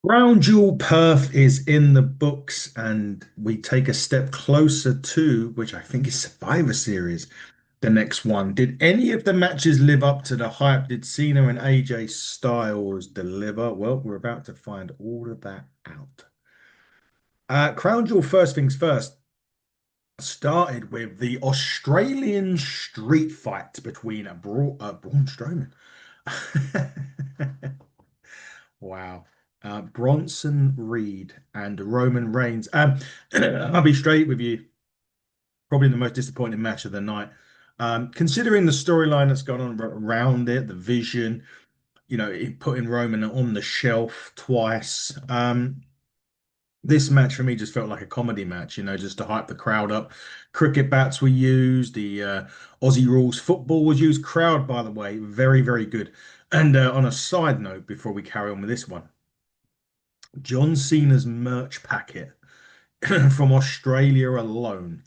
Crown Jewel Perth is in the books, and we take a step closer to, which I think is Survivor Series, the next one. Did any of the matches live up to the hype? Did Cena and AJ Styles deliver? Well, we're about to find all of that out. Crown Jewel, first things first, started with the Australian street fight between Braun Strowman. Wow. Bronson Reed and Roman Reigns. I'll be straight with you. Probably the most disappointing match of the night. Considering the storyline that's gone on around it, the vision, putting Roman on the shelf twice. This match for me just felt like a comedy match, just to hype the crowd up. Cricket bats were used, the Aussie rules football was used. Crowd, by the way, very, very good. And on a side note, before we carry on with this one, John Cena's merch packet from Australia alone.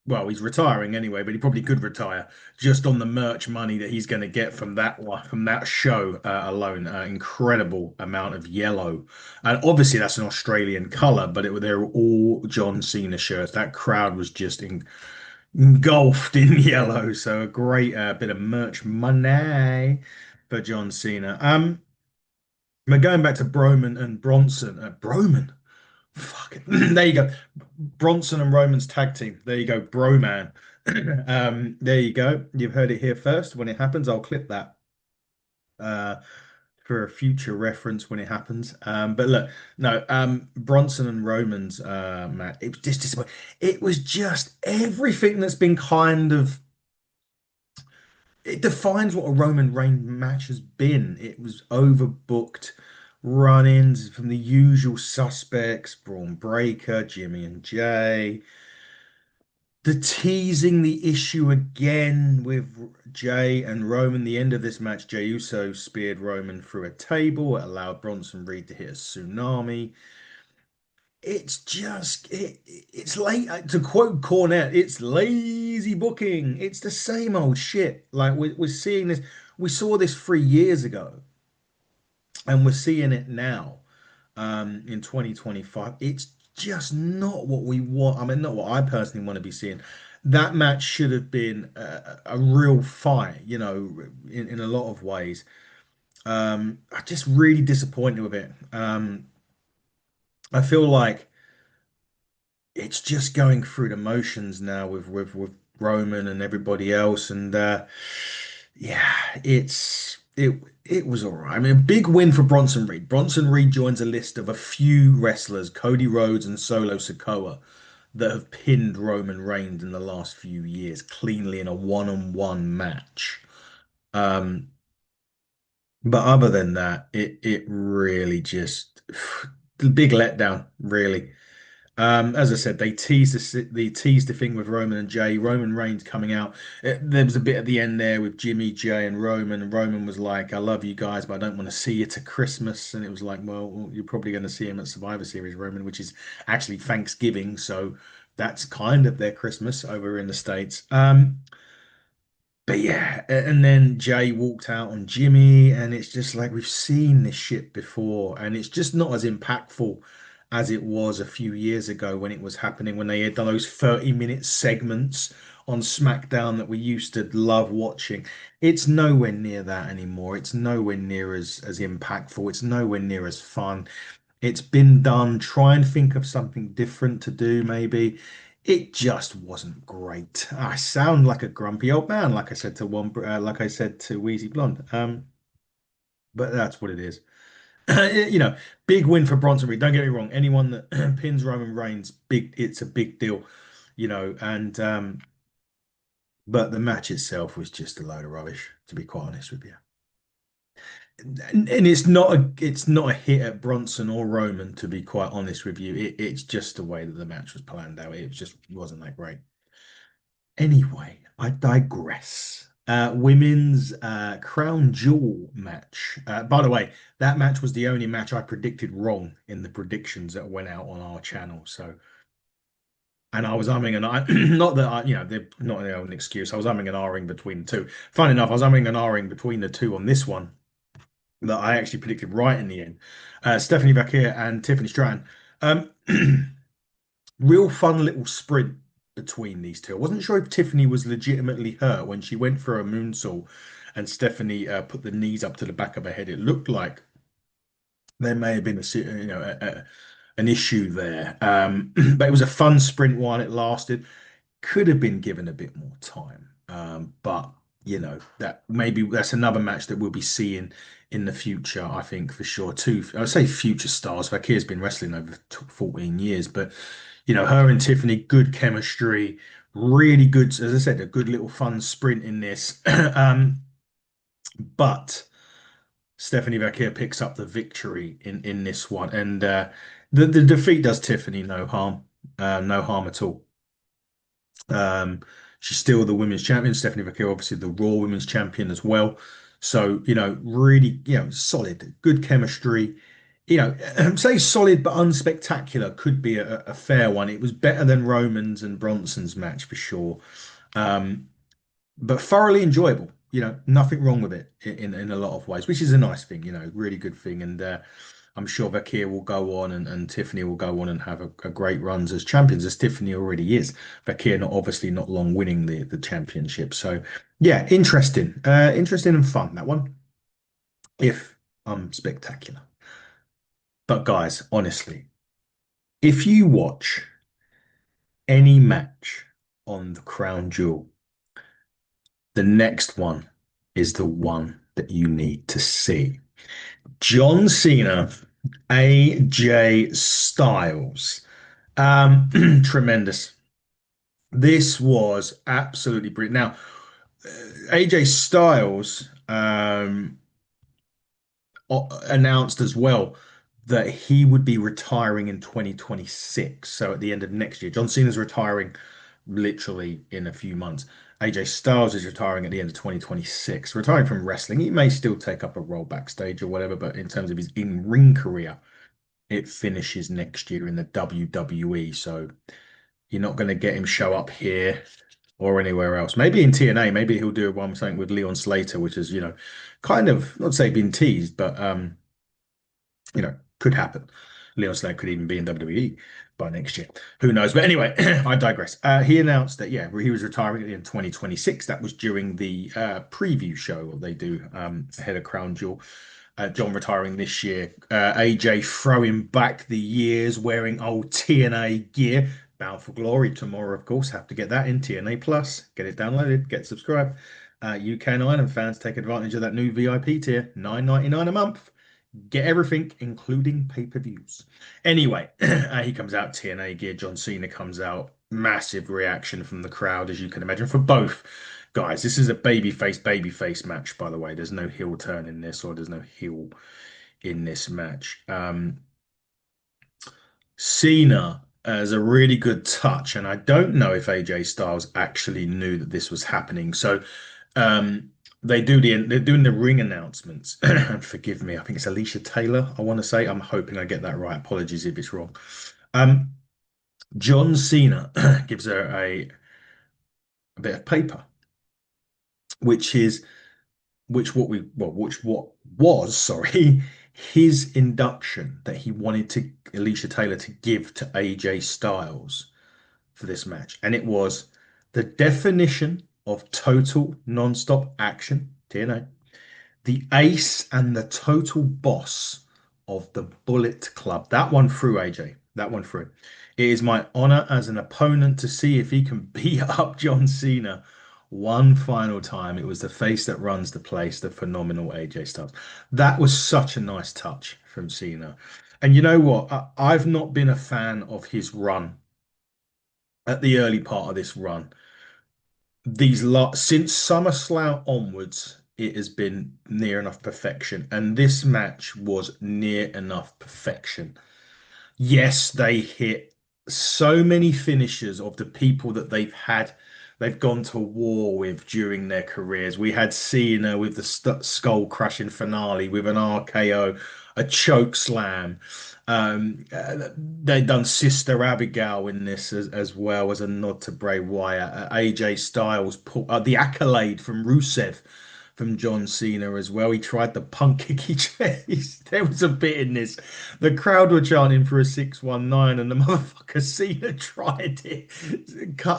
Well, he's retiring anyway, but he probably could retire just on the merch money that he's going to get from that show alone. Incredible amount of yellow, and obviously that's an Australian color, but they're all John Cena shirts. That crowd was just engulfed in yellow, so a great bit of merch money for John Cena. But going back to Broman and Bronson, Broman. Fuck it. There you go. Bronson and Roman's tag team. There you go. Broman. There you go. You've heard it here first. When it happens, I'll clip that uh, for a future reference when it happens. But look, no, Bronson and Roman's match. It was just disappointing. It was just everything that's been kind of. It defines what a Roman Reigns match has been. It was overbooked run-ins from the usual suspects, Braun Breaker, Jimmy and Jay. The teasing the issue again with Jay and Roman. The end of this match, Jey Uso speared Roman through a table. It allowed Bronson Reed to hit a tsunami. It's late to quote Cornette, it's lazy booking. It's the same old shit. Like we're seeing this, we saw this 3 years ago, and we're seeing it now in 2025. It's just not what we want. I mean, not what I personally want to be seeing. That match should have been a real fight, in a lot of ways. I'm just really disappointed with it. I feel like it's just going through the motions now with Roman and everybody else, and yeah, it was all right. I mean, a big win for Bronson Reed. Bronson Reed joins a list of a few wrestlers, Cody Rhodes and Solo Sikoa, that have pinned Roman Reigns in the last few years cleanly in a one-on-one match. Um, but other than that, it really just big letdown, really. As I said, they teased the thing with Roman and Jay. Roman Reigns coming out. There was a bit at the end there with Jimmy, Jay, and Roman. And Roman was like, "I love you guys, but I don't want to see you to Christmas." And it was like, "Well, you're probably going to see him at Survivor Series, Roman, which is actually Thanksgiving, so that's kind of their Christmas over in the States." But yeah, and then Jay walked out on Jimmy, and it's just like we've seen this shit before, and it's just not as impactful as it was a few years ago when it was happening, when they had done those 30-minute segments on SmackDown that we used to love watching. It's nowhere near that anymore. It's nowhere near as impactful. It's nowhere near as fun. It's been done. Try and think of something different to do, maybe. It just wasn't great. I sound like a grumpy old man, like I said to Wheezy Blonde. But that's what it is. You know, big win for Bronson Reed. Don't get me wrong. Anyone that pins Roman Reigns, big. It's a big deal. And but the match itself was just a load of rubbish, to be quite honest with you. And it's not a hit at Bronson or Roman, to be quite honest with you. It's just the way that the match was planned out. It just wasn't that great. Anyway, I digress. Women's Crown Jewel match. By the way, that match was the only match I predicted wrong in the predictions that went out on our channel. So, and I was umming and I, not that I, they're not an excuse. I was umming and ahhing between the two. Funny enough, I was umming and ahhing between the two on this one. that I actually predicted right in the end. Stephanie Vaquer and Tiffany Stratton. Um, real fun little sprint between these two. I wasn't sure if Tiffany was legitimately hurt when she went for a moonsault and Stephanie put the knees up to the back of her head. It looked like there may have been an issue there. But it was a fun sprint while it lasted. Could have been given a bit more time. But that maybe that's another match that we'll be seeing in the future, I think for sure. Two, I say future stars. Fakir's been wrestling over 14 years, but her and Tiffany, good chemistry, really good, as I said, a good little fun sprint in this. But Stephanie Vacquer picks up the victory in this one, and the defeat does Tiffany no harm, no harm at all. Um, she's still the women's champion. Stephanie Vacquer, obviously the Raw Women's Champion as well. So really, solid, good chemistry. Say solid but unspectacular could be a fair one. It was better than Roman's and Bronson's match for sure. Um, but thoroughly enjoyable. Nothing wrong with it in a lot of ways, which is a nice thing. Really good thing. And I'm sure Vakir will go on and Tiffany will go on and have a great runs as champions, as Tiffany already is. Vakir not obviously not long winning the championship. So yeah, interesting and fun that one. If spectacular. But guys, honestly, if you watch any match on the Crown Jewel, the next one is the one that you need to see. John Cena, AJ Styles. Tremendous. This was absolutely brilliant. Now, AJ Styles announced as well that he would be retiring in 2026. So at the end of next year, John Cena's retiring literally in a few months. AJ Styles is retiring at the end of 2026, retiring from wrestling. He may still take up a role backstage or whatever, but in terms of his in-ring career, it finishes next year in the WWE. So you're not going to get him show up here or anywhere else. Maybe in TNA, maybe he'll do one something with Leon Slater, which is, kind of not to say been teased, but could happen. Leon Slater could even be in WWE by next year. Who knows? But anyway, I digress. He announced that, yeah, he was retiring in 2026. That was during the preview show they do ahead of Crown Jewel. John retiring this year. AJ throwing back the years, wearing old TNA gear. Bound for Glory tomorrow, of course. Have to get that in TNA Plus. Get it downloaded. Get subscribed. UK and Ireland fans take advantage of that new VIP tier, $9.99 a month. Get everything, including pay-per-views. Anyway, he comes out TNA gear. John Cena comes out. Massive reaction from the crowd, as you can imagine, for both guys. This is a babyface match, by the way. There's no heel turn in this, or there's no heel in this match. Cena has a really good touch, and I don't know if AJ Styles actually knew that this was happening. So they're doing the ring announcements. And forgive me, I think it's Alicia Taylor, I want to say. I'm hoping I get that right. Apologies if it's wrong. Um, John Cena gives her a bit of paper, which is which what was, sorry, his induction that he wanted to Alicia Taylor to give to AJ Styles for this match. And it was the definition of total non-stop action, TNA, the ace and the total boss of the Bullet Club. That one through, AJ. That one through. It is my honor as an opponent to see if he can beat up John Cena one final time. It was the face that runs the place, the phenomenal AJ Styles. That was such a nice touch from Cena. And you know what? I've not been a fan of his run at the early part of this run. Since SummerSlam onwards, it has been near enough perfection, and this match was near enough perfection. Yes, they hit so many finishes of the people that they've gone to war with during their careers. We had Cena with the skull crushing finale with an RKO, a choke slam. They've done Sister Abigail in this as well as a nod to Bray Wyatt. AJ Styles, the accolade from Rusev from John Cena as well. He tried the punk kick. There was a bit in this. The crowd were chanting for a 619, and the motherfucker Cena tried it.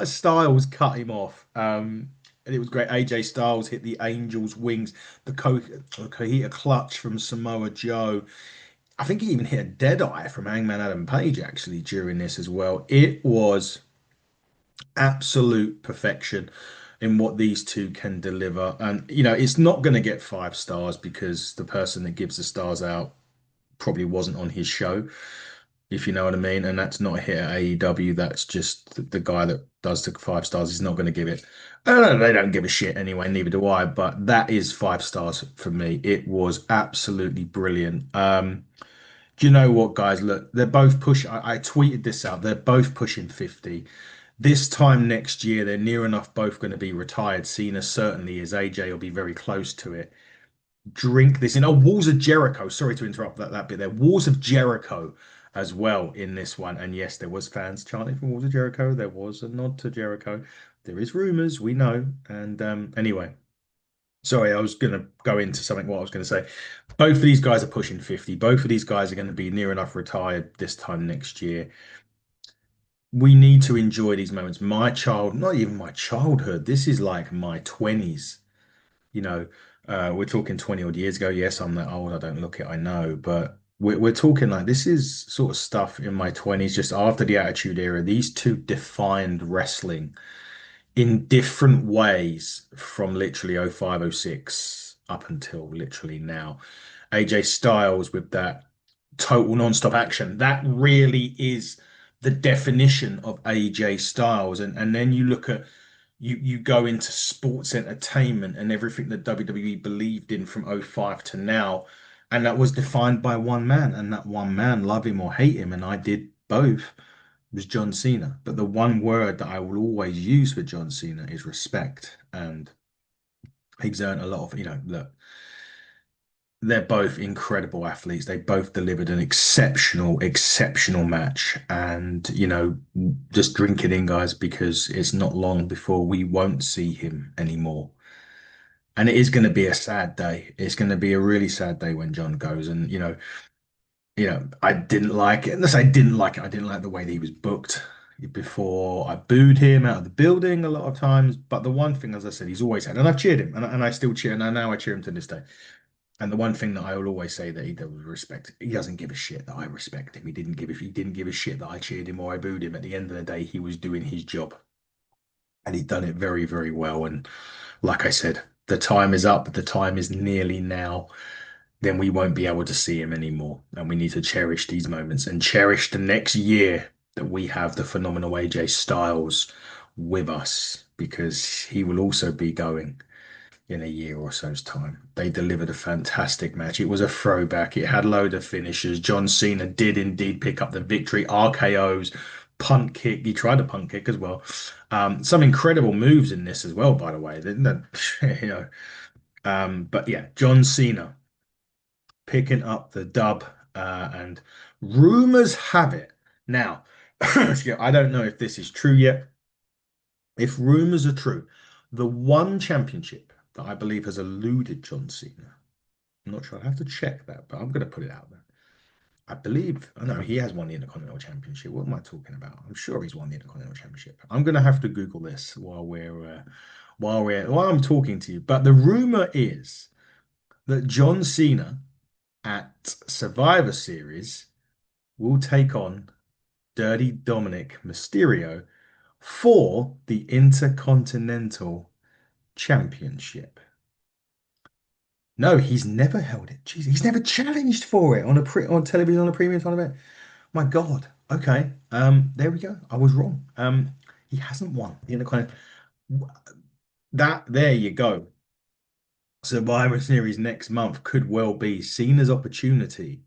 Styles cut him off. And it was great. AJ Styles hit the Angel's wings, the Coheta clutch from Samoa Joe. I think he even hit a dead eye from Hangman Adam Page actually during this as well. It was absolute perfection in what these two can deliver. And, it's not going to get 5 stars because the person that gives the stars out probably wasn't on his show, if you know what I mean. And that's not a hit at AEW. That's just the guy that does the 5 stars. He's not going to give it. I don't know, they don't give a shit anyway, neither do I. But that is 5 stars for me. It was absolutely brilliant. Do you know what, guys? Look, they're both push. I tweeted this out. They're both pushing 50. This time next year, they're near enough both going to be retired. Cena certainly is. AJ will be very close to it. Drink this in. Oh, Walls of Jericho. Sorry to interrupt that bit there. Walls of Jericho as well in this one. And yes, there was fans chanting for Walls of Jericho. There was a nod to Jericho. There is rumors, we know. And anyway, sorry, I was going to go into something what I was going to say. Both of these guys are pushing 50. Both of these guys are going to be near enough retired this time next year. We need to enjoy these moments. Not even my childhood. This is like my 20s. You know, we're talking 20 odd years ago. Yes, I'm that old. I don't look it, I know. But we're talking like this is sort of stuff in my 20s, just after the Attitude Era. These two defined wrestling in different ways from literally 05, 06 up until literally now. AJ Styles with that total non-stop action. That really is the definition of AJ Styles. And then you look at you go into sports entertainment and everything that WWE believed in from '05 to now. And that was defined by one man. And that one man, love him or hate him, and I did both, was John Cena. But the one word that I will always use for John Cena is respect. And he's earned a lot of, look, they're both incredible athletes. They both delivered an exceptional match. And, just drink it in, guys, because it's not long before we won't see him anymore. And it is going to be a sad day. It's going to be a really sad day when John goes. And, I didn't like it. Unless I didn't like it. I didn't like the way that he was booked before. I booed him out of the building a lot of times. But the one thing, as I said, he's always had, and I've cheered him, and I still cheer, and now I cheer him to this day. And the one thing that I will always say that he does respect, he doesn't give a shit that I respect him. He didn't give a shit that I cheered him or I booed him. At the end of the day, he was doing his job. And he'd done it very, very well. And like I said, the time is up. The time is nearly now. Then we won't be able to see him anymore. And we need to cherish these moments and cherish the next year that we have the phenomenal AJ Styles with us, because he will also be going in a year or so's time. They delivered a fantastic match. It was a throwback. It had a load of finishes. John Cena did indeed pick up the victory. RKO's, punt kick. He tried a punt kick as well. Some incredible moves in this as well, by the way. You know. But yeah, John Cena picking up the dub, and rumors have it. Now, I don't know if this is true yet. If rumors are true, the one championship that I believe has eluded John Cena, I'm not sure. I'll have to check that, but I'm going to put it out there. I believe, I know he has won the Intercontinental Championship. What am I talking about? I'm sure he's won the Intercontinental Championship. I'm going to have to Google this while I'm talking to you. But the rumor is that John Cena at Survivor Series will take on Dirty Dominic Mysterio for the Intercontinental Championship. No, he's never held it. Jeez, he's never challenged for it on television on a premium time event. My God. Okay. There we go. I was wrong. He hasn't won the Intercontinental. That there you go. Survivor Series next month could well be Cena's opportunity.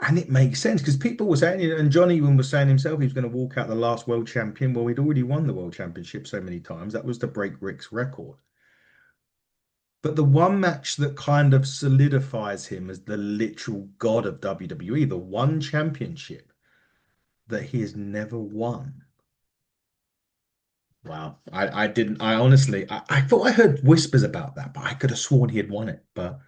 And it makes sense because people were saying, and Johnny even was saying himself, he was going to walk out the last world champion. Well, he'd already won the world championship so many times. That was to break Rick's record. But the one match that kind of solidifies him as the literal god of WWE, the one championship that he has never won, Wow. I didn't, I honestly, I thought I heard whispers about that, but I could have sworn he had won it. But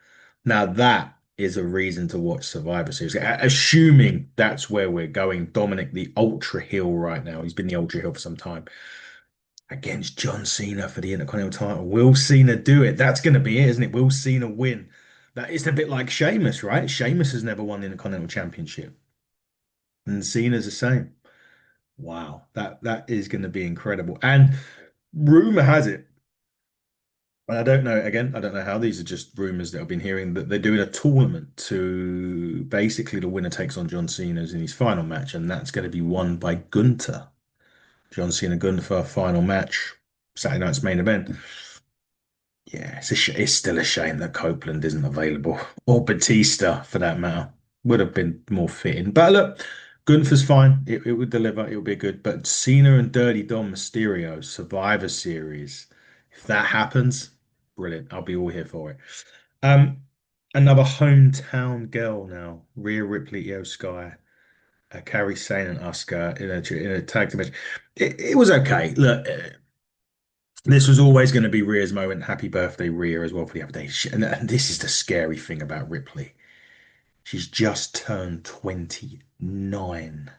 now that is a reason to watch Survivor Series. Assuming that's where we're going. Dominic, the Ultra Heel right now. He's been the Ultra Heel for some time against John Cena for the Intercontinental title. Will Cena do it? That's going to be it, isn't it? Will Cena win? That is a bit like Sheamus, right? Sheamus has never won the Intercontinental Championship, and Cena's the same. Wow, that is going to be incredible. And rumor has it, and I don't know, again, I don't know how these are just rumors that I've been hearing that they're doing a tournament to basically the winner takes on John Cena's in his final match, and that's going to be won by Gunter. John Cena Gunter for a final match, Saturday night's main event. Yeah, it's still a shame that Copeland isn't available, or Batista for that matter. Would have been more fitting. But look, Gunther's fine. It would deliver. It would be good. But Cena and Dirty Dom Mysterio Survivor Series, if that happens, brilliant. I'll be all here for it. Um, Another hometown girl now, Rhea Ripley, Io Sky, Kairi Sane and Asuka in a tag team match. It was okay. Look. This was always going to be Rhea's moment. Happy birthday, Rhea, as well for the other day. And this is the scary thing about Ripley. She's just turned 29.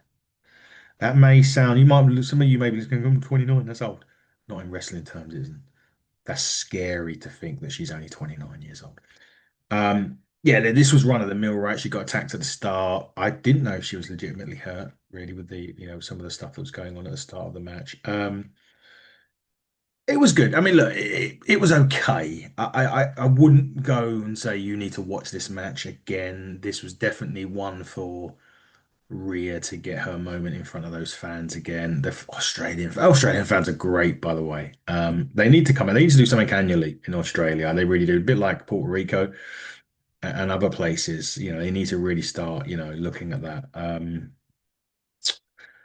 That may sound, you might, some of you may be going, 29, that's old. Not in wrestling terms, it isn't. That's scary to think that she's only 29 years old. Yeah, this was run of the mill, right? She got attacked at the start. I didn't know she was legitimately hurt, really, with some of the stuff that was going on at the start of the match. It was good. I mean, look, it was okay. I wouldn't go and say you need to watch this match again. This was definitely one for Rhea to get her moment in front of those fans again. The Australian fans are great, by the way. They need to come and they need to do something annually in Australia. They really do. A bit like Puerto Rico and other places. They need to really start, looking at that.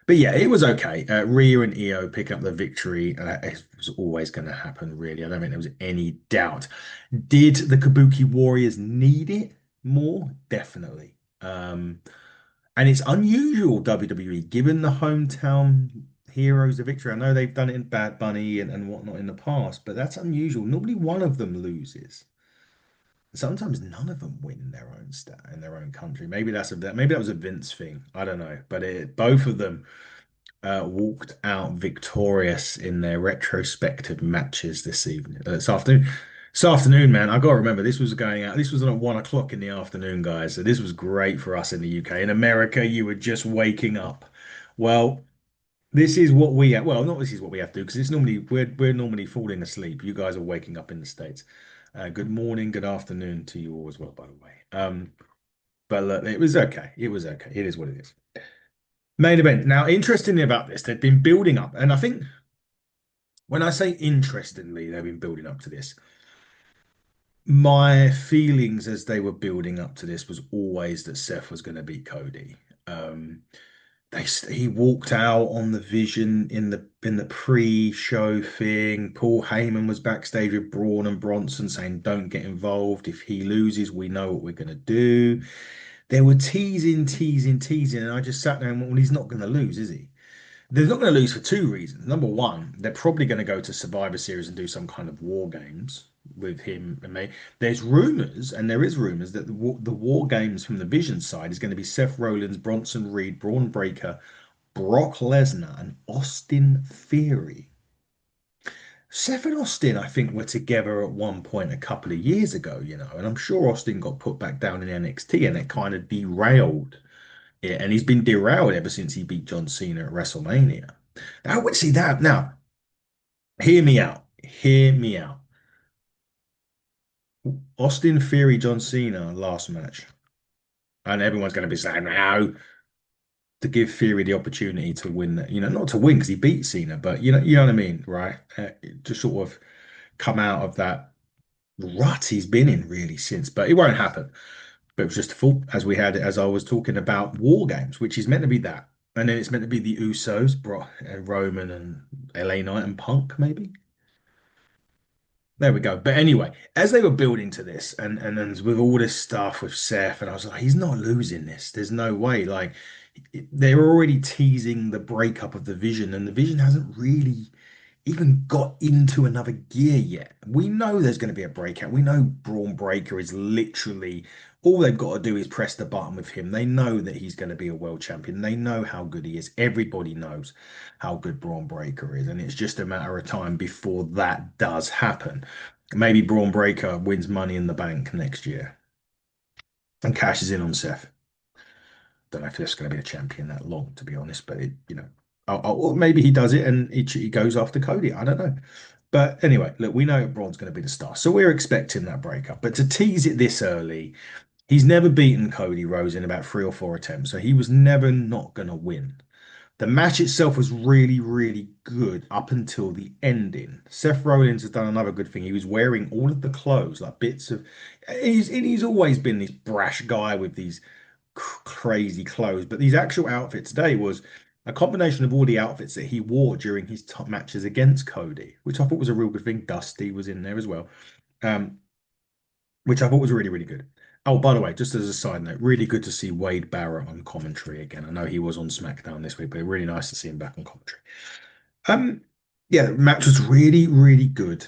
But yeah, it was okay. Rhea and Io pick up the victory. It was always going to happen, really. I don't think there was any doubt. Did the Kabuki Warriors need it more? Definitely. And it's unusual, WWE, given the hometown heroes the victory. I know they've done it in Bad Bunny and whatnot in the past, but that's unusual. Normally one of them loses. Sometimes none of them win in their own stat in their own country. Maybe that was a Vince thing. I don't know. But both of them walked out victorious in their retrospective matches this afternoon. This afternoon, man, I gotta remember this was going out. This was at 1 o'clock in the afternoon, guys. So this was great for us in the UK. In America, you were just waking up. Well, this is what we have. Well, not this is what we have to do because it's normally we're normally falling asleep. You guys are waking up in the States. Good morning, good afternoon to you all as well, by the way. But look, it was okay. It was okay. It is what it is. Main event. Now, interestingly about this, they've been building up, and I think when I say interestingly, they've been building up to this. My feelings as they were building up to this was always that Seth was going to beat Cody. Um, he walked out on the Vision in the pre-show thing. Paul Heyman was backstage with Braun and Bronson saying, "Don't get involved. If he loses, we know what we're going to do." They were teasing, teasing, teasing, and I just sat there and went, well, he's not going to lose, is he? They're not going to lose for two reasons. Number one, they're probably going to go to Survivor Series and do some kind of war games with him and me. There's rumors, and there is rumors that the war games from the Vision side is going to be Seth Rollins, Bronson Reed, Braun Breaker, Brock Lesnar, and Austin Theory. Seth and Austin, I think, were together at one point a couple of years ago, and I'm sure Austin got put back down in NXT and it kind of derailed. Yeah, and he's been derailed ever since he beat John Cena at WrestleMania. I would see that. Now, hear me out. Hear me out. Austin Theory, John Cena, last match. And everyone's going to be saying, no, to give Theory the opportunity to win, not to win because he beat Cena, but you know what I mean, right? To sort of come out of that rut he's been in really since, but it won't happen. But it was just a fault as I was talking about War Games, which is meant to be that. And then it's meant to be the Usos, Roman and LA Knight and Punk, maybe. There we go. But anyway, as they were building to this, and with all this stuff with Seth, and I was like, he's not losing this. There's no way. Like they're already teasing the breakup of the Vision, and the Vision hasn't really even got into another gear yet. We know there's going to be a breakout. We know Braun Breaker is literally all they've got to do is press the button with him. They know that he's going to be a world champion. They know how good he is. Everybody knows how good Braun Breaker is, and it's just a matter of time before that does happen. Maybe Braun Breaker wins Money in the Bank next year and cashes in on Seth. Don't know if there's going to be a champion that long, to be honest. But or maybe he does it and he goes after Cody. I don't know. But anyway, look, we know Braun's going to be the star, so we're expecting that breakup. But to tease it this early, he's never beaten Cody Rhodes in about 3 or 4 attempts, so he was never not going to win. The match itself was really, really good up until the ending. Seth Rollins has done another good thing. He was wearing all of the clothes, like bits of. He's always been this brash guy with these crazy clothes, but these actual outfits today was a combination of all the outfits that he wore during his top matches against Cody, which I thought was a real good thing. Dusty was in there as well, um, which I thought was really, really good. Oh, by the way, just as a side note, really good to see Wade Barrett on commentary again. I know he was on SmackDown this week, but really nice to see him back on commentary. Um, yeah, the match was really, really good.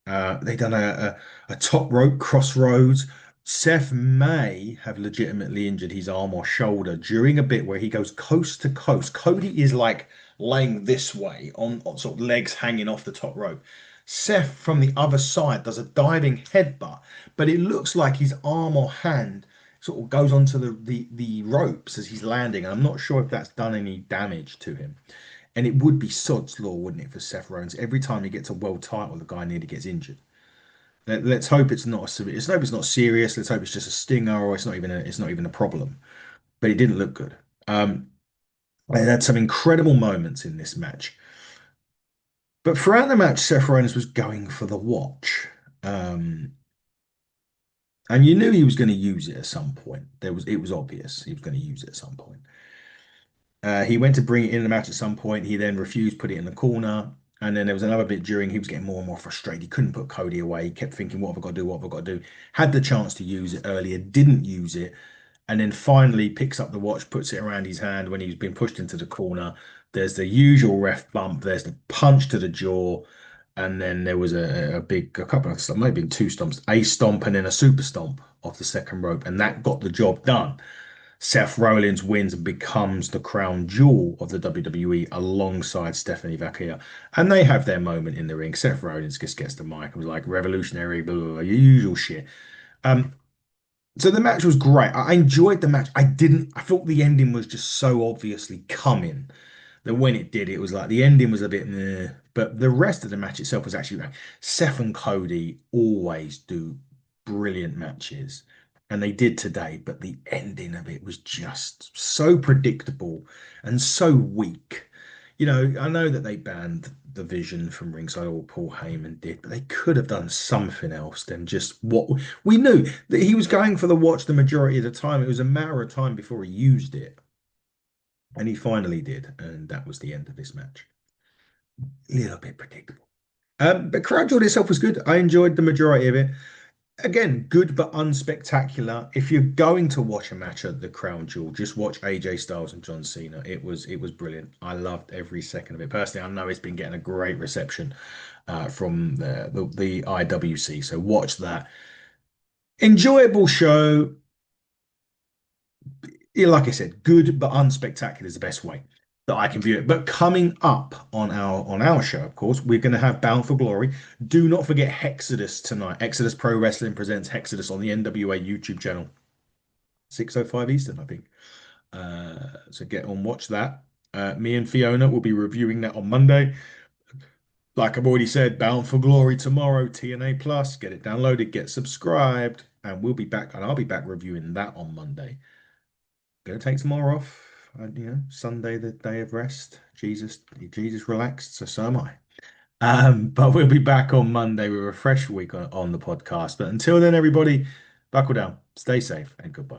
They done a top rope crossroads. Seth may have legitimately injured his arm or shoulder during a bit where he goes coast to coast. Cody is like laying this way on sort of legs hanging off the top rope. Seth from the other side does a diving headbutt, but it looks like his arm or hand sort of goes onto the ropes as he's landing. And I'm not sure if that's done any damage to him. And it would be sod's law, wouldn't it, for Seth Rollins? Every time he gets a world title, the guy nearly gets injured. Let's hope it's not a severe. Let's hope it's not serious. Let's hope it's just a stinger, or it's not even a problem. But it didn't look good. They had some incredible moments in this match. But throughout the match, Seth Rollins was going for the watch. Um, and you knew he was going to use it at some point. It was obvious he was going to use it at some point. He went to bring it in the match at some point. He then refused, put it in the corner. And then there was another bit during he was getting more and more frustrated. He couldn't put Cody away. He kept thinking, what have I got to do? What have I got to do? Had the chance to use it earlier, didn't use it. And then finally picks up the watch, puts it around his hand when he's been pushed into the corner. There's the usual ref bump. There's the punch to the jaw. And then there was a couple of, maybe two stomps, a stomp and then a super stomp off the second rope. And that got the job done. Seth Rollins wins and becomes the crown jewel of the WWE alongside Stephanie Vaquer. And they have their moment in the ring. Seth Rollins just gets the mic and was like, revolutionary, blah, blah, blah, usual shit. Um, so the match was great. I enjoyed the match. I thought the ending was just so obviously coming that when it did, it was like the ending was a bit meh, but the rest of the match itself was actually great. Seth and Cody always do brilliant matches, and they did today, but the ending of it was just so predictable and so weak. I know that they banned the Vision from ringside, or Paul Heyman did, but they could have done something else than just what we knew that he was going for the watch the majority of the time. It was a matter of time before he used it. And he finally did, and that was the end of this match. A little bit predictable. But Crown Jewel itself was good. I enjoyed the majority of it. Again, good but unspectacular. If you're going to watch a match at the Crown Jewel, just watch AJ Styles and John Cena. It was brilliant. I loved every second of it. Personally, I know it's been getting a great reception from the IWC. So watch that. Enjoyable show. Yeah, like I said, good but unspectacular is the best way that I can view it. But coming up on our show, of course, we're going to have Bound for Glory. Do not forget Hexodus tonight. Exodus Pro Wrestling presents Hexodus on the NWA YouTube channel, 6:05 Eastern, I think. So get on, watch that. Me and Fiona will be reviewing that on Monday. Like I've already said, Bound for Glory tomorrow, TNA Plus. Get it downloaded, get subscribed, and we'll be back. And I'll be back reviewing that on Monday. Gonna take tomorrow off. Sunday, the day of rest. Jesus relaxed, so am I. But we'll be back on Monday with a fresh week on the podcast. But until then, everybody, buckle down, stay safe, and goodbye.